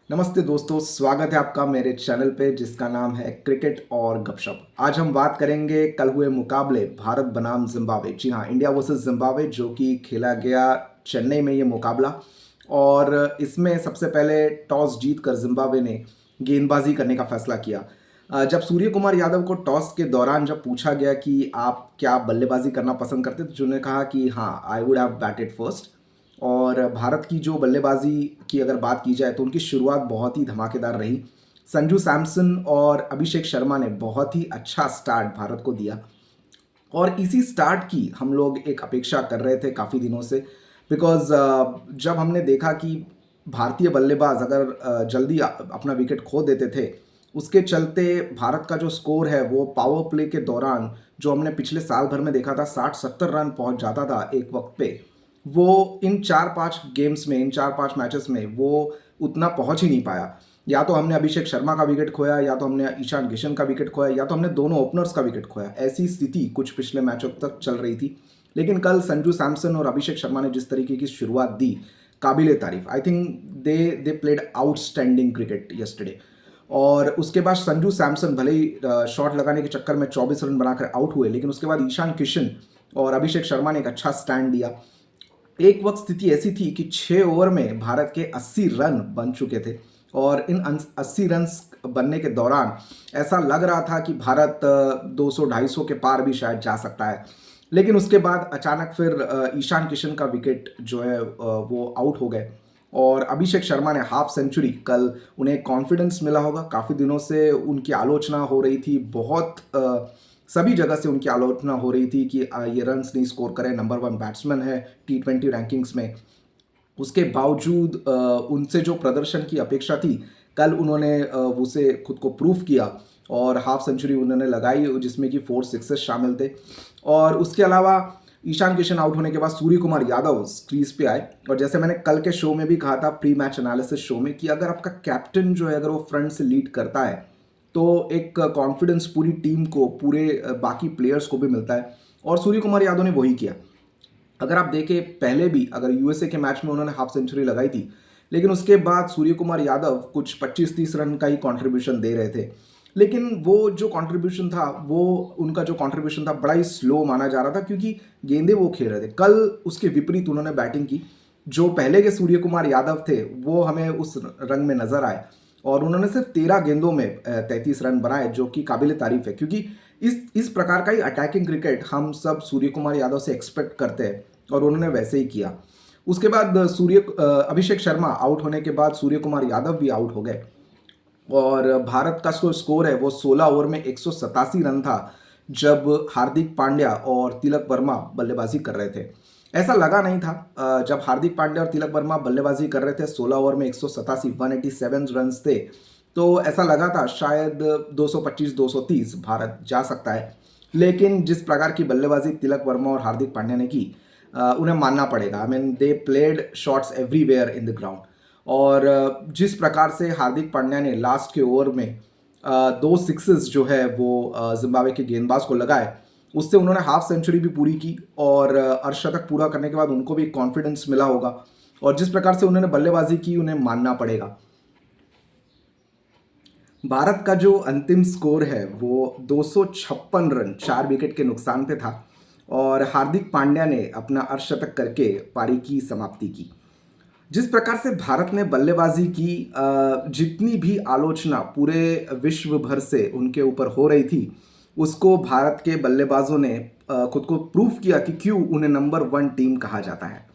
नमस्ते दोस्तों, स्वागत है आपका मेरे चैनल पे जिसका नाम है क्रिकेट और गपशप। आज हम बात करेंगे कल हुए मुकाबले भारत बनाम जिम्बाब्वे। जी हाँ, इंडिया वर्सेस जिम्बाब्वे जो कि खेला गया चेन्नई में ये मुकाबला। और इसमें सबसे पहले टॉस जीत कर जिम्बाब्वे ने गेंदबाजी करने का फैसला किया। जब सूर्य कुमार यादव को टॉस के दौरान जब पूछा गया कि आप क्या बल्लेबाजी करना पसंद करते, तो उन्होंने कहा कि हाँ, I would have batted first. और भारत की जो बल्लेबाजी की अगर बात की जाए तो उनकी शुरुआत बहुत ही धमाकेदार रही। संजू सैमसन और अभिषेक शर्मा ने बहुत ही अच्छा स्टार्ट भारत को दिया। और इसी स्टार्ट की हम लोग एक अपेक्षा कर रहे थे काफ़ी दिनों से। बिकॉज जब हमने देखा कि भारतीय बल्लेबाज अगर जल्दी अपना विकेट खो देते थे, उसके चलते भारत का जो स्कोर है वो पावर प्ले के दौरान जो हमने पिछले साल भर में देखा था 60-70 रन पहुंच जाता था एक वक्त पे, वो इन 4-5 गेम्स में, इन 4-5 मैचेस में वो उतना पहुंच ही नहीं पाया। या तो हमने अभिषेक शर्मा का विकेट खोया, या तो हमने ईशान किशन का विकेट खोया, या तो हमने दोनों ओपनर्स का विकेट खोया। ऐसी स्थिति कुछ पिछले मैचों तक चल रही थी। लेकिन कल संजू सैमसन और अभिषेक शर्मा ने जिस तरीके की शुरुआत दी, काबिल तारीफ। I think they played outstanding cricket yesterday. और उसके बाद संजू सैमसन भले ही शॉट लगाने के चक्कर में 24 रन बनाकर आउट हुए, लेकिन उसके बाद ईशान किशन और अभिषेक शर्मा ने एक अच्छा स्टैंड दिया। एक वक्त स्थिति ऐसी थी कि 6 ओवर में भारत के 80 रन बन चुके थे। और इन 80 रन बनने के दौरान ऐसा लग रहा था कि भारत 200-250 के पार भी शायद जा सकता है। लेकिन उसके बाद अचानक फिर ईशान किशन का विकेट जो है वो आउट हो गए। और अभिषेक शर्मा ने हाफ सेंचुरी, कल उन्हें कॉन्फिडेंस मिला होगा। काफ़ी दिनों से उनकी आलोचना हो रही थी, बहुत सभी जगह से उनकी आलोचना हो रही थी कि ये रन्स नहीं स्कोर करें, नंबर 1 बैट्समैन है T20 रैंकिंग्स में। उसके बावजूद उनसे जो प्रदर्शन की अपेक्षा थी, कल उन्होंने उसे खुद को प्रूफ किया और हाफ सेंचुरी उन्होंने लगाई, जिसमें कि 4 सिक्सेस शामिल थे। और उसके अलावा ईशान किशन आउट होने के बाद सूर्य कुमार यादव क्रीज पे आए। और जैसे मैंने कल के शो में भी कहा था, प्री मैच एनालिसिस शो में, कि अगर आपका कैप्टन जो है अगर वो फ्रंट से लीड करता है तो एक कॉन्फिडेंस पूरी टीम को, पूरे बाकी प्लेयर्स को भी मिलता है। और सूर्य कुमार यादव ने वही किया। अगर आप देखें, पहले भी अगर यूएसए के मैच में उन्होंने हाफ सेंचुरी लगाई थी, लेकिन उसके बाद सूर्य कुमार यादव कुछ 25-30 रन का ही कंट्रीब्यूशन दे रहे थे। लेकिन वो जो कंट्रीब्यूशन था, वो उनका जो कंट्रीब्यूशन था बड़ा ही स्लो माना जा रहा था, क्योंकि गेंदे वो खेल रहे थे। कल उसके विपरीत उन्होंने बैटिंग की। जो पहले के सूर्य कुमार यादव थे वो हमें उस रंग में नजर आए। और उन्होंने सिर्फ 13 गेंदों में 33 रन बनाए, जो कि काबिल तारीफ है। क्योंकि इस प्रकार का ही अटैकिंग क्रिकेट हम सब सूर्य कुमार यादव से एक्सपेक्ट करते हैं, और उन्होंने वैसे ही किया। उसके बाद अभिषेक शर्मा आउट होने के बाद सूर्य कुमार यादव भी आउट हो गए। और भारत का जो स्कोर है वो 16 ओवर में 187 रन था, जब हार्दिक पांड्या और तिलक वर्मा बल्लेबाजी कर रहे थे। ऐसा लगा नहीं था। जब हार्दिक पांड्या और तिलक वर्मा बल्लेबाजी कर रहे थे, 16 ओवर में 187 रन थे, तो ऐसा लगा था शायद 225-230 भारत जा सकता है। लेकिन जिस प्रकार की बल्लेबाजी तिलक वर्मा और हार्दिक पांड्या ने की, उन्हें मानना पड़ेगा। I mean, they played shots everywhere in the ground. और जिस प्रकार से हार्दिक पांड्या ने लास्ट के ओवर में 2 सिक्सेस जो है वो जिम्बाब्वे के गेंदबाज को लगाए, उससे उन्होंने हाफ सेंचुरी भी पूरी की। और अर्धशतक पूरा करने के बाद उनको भी कॉन्फिडेंस मिला होगा। और जिस प्रकार से उन्होंने बल्लेबाजी की, उन्हें मानना पड़ेगा। भारत का जो अंतिम स्कोर है वो 256 रन 4 विकेट के नुकसान पे था। और हार्दिक पांड्या ने अपना अर्धशतक करके पारी की समाप्ति की। जिस प्रकार से भारत ने बल्लेबाजी की, जितनी भी आलोचना पूरे विश्व भर से उनके ऊपर हो रही थी, उसको भारत के बल्लेबाजों ने खुद को प्रूफ किया कि क्यों उन्हें नंबर 1 टीम कहा जाता है।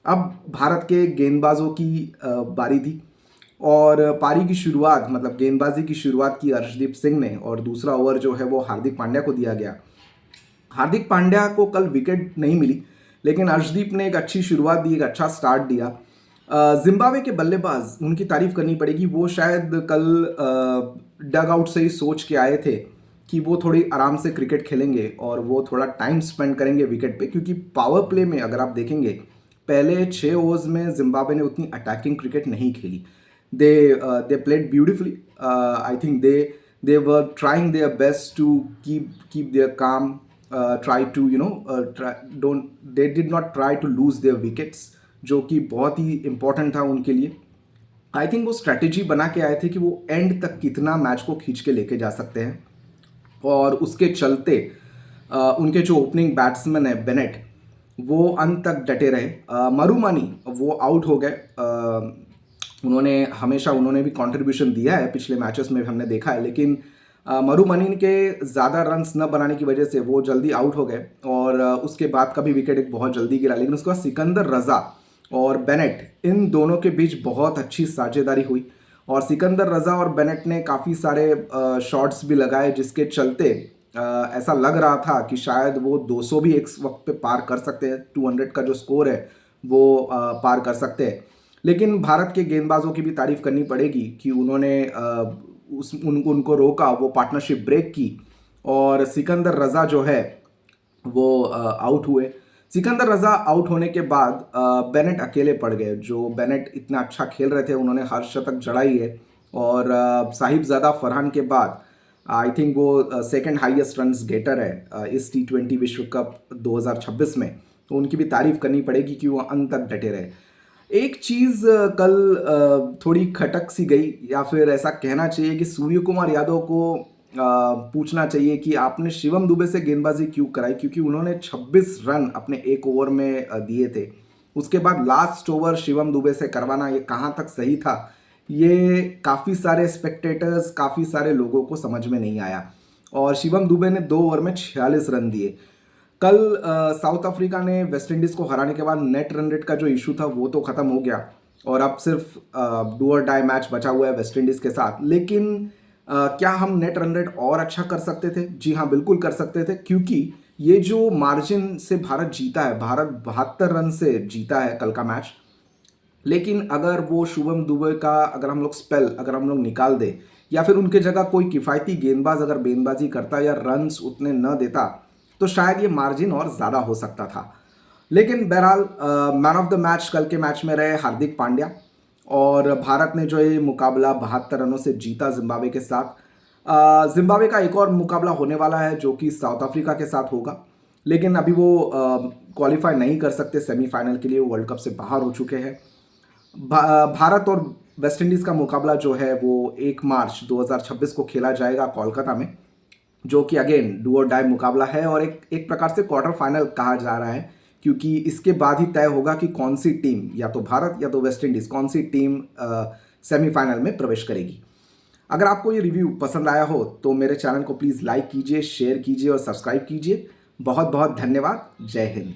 अब भारत के गेंदबाजों की बारी थी। और पारी की शुरुआत, मतलब गेंदबाजी की शुरुआत की अर्शदीप सिंह ने, और दूसरा ओवर जो है वो हार्दिक पांड्या को दिया गया। हार्दिक पांड्या को कल विकेट नहीं मिली, लेकिन अर्शदीप ने एक अच्छी शुरुआत दी, एक अच्छा स्टार्ट दिया। जिम्बाब्वे के बल्लेबाज, उनकी तारीफ करनी पड़ेगी। वो शायद कल डग आउट से ही सोच के आए थे कि वो थोड़ी आराम से क्रिकेट खेलेंगे और वो थोड़ा टाइम स्पेंड करेंगे विकेट पे। क्योंकि पावर प्ले में अगर आप देखेंगे, पहले 6 ओवर्स में जिम्बाब्वे ने उतनी अटैकिंग क्रिकेट नहीं खेली। They played beautifully. I think they were trying their best to keep their calm, try to they did not try to lose their wickets, जो कि बहुत ही important था उनके लिए। आई थिंक वो स्ट्रैटेजी बना के आए थे कि वो एंड तक कितना मैच को खींच के लेके जा सकते हैं, और उसके चलते उनके जो ओपनिंग बैट्समैन है बेनेट, वो अंत तक डटे रहे। मरुमानी वो आउट हो गए। उन्होंने भी कंट्रीब्यूशन दिया है पिछले मैचेस में, हमने देखा है, लेकिन मरुमनी के ज़्यादा रन्स न बनाने की वजह से वो जल्दी आउट हो गए, और उसके बाद का भी विकेट एक बहुत जल्दी गिरा। लेकिन उसके बाद सिकंदर रज़ा और बेनेट, इन दोनों के बीच बहुत अच्छी साझेदारी हुई, और सिकंदर रज़ा और बेनेट ने काफ़ी सारे शॉट्स भी लगाए, जिसके चलते ऐसा लग रहा था कि शायद वो 200 भी एक वक्त पे पार कर सकते हैं। 200 का जो स्कोर है वो पार कर सकते हैं। लेकिन भारत के गेंदबाजों की भी तारीफ करनी पड़ेगी कि उन्होंने उनको रोका, वो पार्टनरशिप ब्रेक की, और सिकंदर रज़ा जो है वो आउट हुए। सिकंदर रज़ा आउट होने के बाद बेनेट अकेले पड़ गए। जो बेनेट इतना अच्छा खेल रहे थे, उन्होंने हर शतक जड़ाई है, और साहिबजादा फरहान के बाद आई थिंक वो सेकंड हाईएस्ट रन्स गेटर है इस T20 विश्व कप 2026 में। तो उनकी भी तारीफ करनी पड़ेगी कि वो अंत तक डटे रहे। एक चीज़ कल थोड़ी खटक सी गई, या फिर ऐसा कहना चाहिए कि सूर्य कुमार यादव को पूछना चाहिए कि आपने शिवम दुबे से गेंदबाजी क्यों कराई, क्योंकि उन्होंने 26 रन अपने एक ओवर में दिए थे। उसके बाद लास्ट ओवर शिवम दुबे से करवाना, ये कहाँ तक सही था, ये काफ़ी सारे स्पेक्टेटर्स, काफ़ी सारे लोगों को समझ में नहीं आया। और शिवम दुबे ने 2 ओवर में 46 रन दिए। कल साउथ अफ्रीका ने वेस्ट इंडीज़ को हराने के बाद नेट रन रेट का जो इशू था वो तो ख़त्म हो गया, और अब सिर्फ डू और डाई मैच बचा हुआ है वेस्ट इंडीज़ के साथ। लेकिन क्या हम नेट रन रेट और अच्छा कर सकते थे? जी हाँ, बिल्कुल कर सकते थे, क्योंकि ये जो मार्जिन से भारत जीता है, भारत 72 रन से जीता है कल का मैच। लेकिन अगर वो शुभम दुबे का अगर हम लोग निकाल दे, या फिर उनके जगह कोई किफ़ायती गेंदबाज अगर गेंदबाजी करता या रन्स उतने न देता, तो शायद ये मार्जिन और ज़्यादा हो सकता था। लेकिन बहरहाल मैन ऑफ द मैच कल के मैच में रहे हार्दिक पांड्या, और भारत ने जो ये मुकाबला 72 रनों से जीता जिम्बाब्वे के साथ। जिम्बाब्वे का एक और मुकाबला होने वाला है जो कि साउथ अफ्रीका के साथ होगा, लेकिन अभी वो क्वालिफाई नहीं कर सकते सेमीफाइनल के लिए, वो वर्ल्ड कप से बाहर हो चुके हैं। भारत और वेस्ट इंडीज़ का मुकाबला जो है वो 1 मार्च 2026 को खेला जाएगा कोलकाता में, जो कि अगेन डू और डाई मुकाबला है, और एक प्रकार से क्वार्टर फाइनल कहा जा रहा है, क्योंकि इसके बाद ही तय होगा कि कौन सी टीम, या तो भारत या तो वेस्ट इंडीज़, कौन सी टीम सेमीफाइनल में प्रवेश करेगी। अगर आपको ये रिव्यू पसंद आया हो तो मेरे चैनल को प्लीज़ लाइक कीजिए, शेयर कीजिए और सब्सक्राइब कीजिए। बहुत बहुत धन्यवाद। जय हिंद।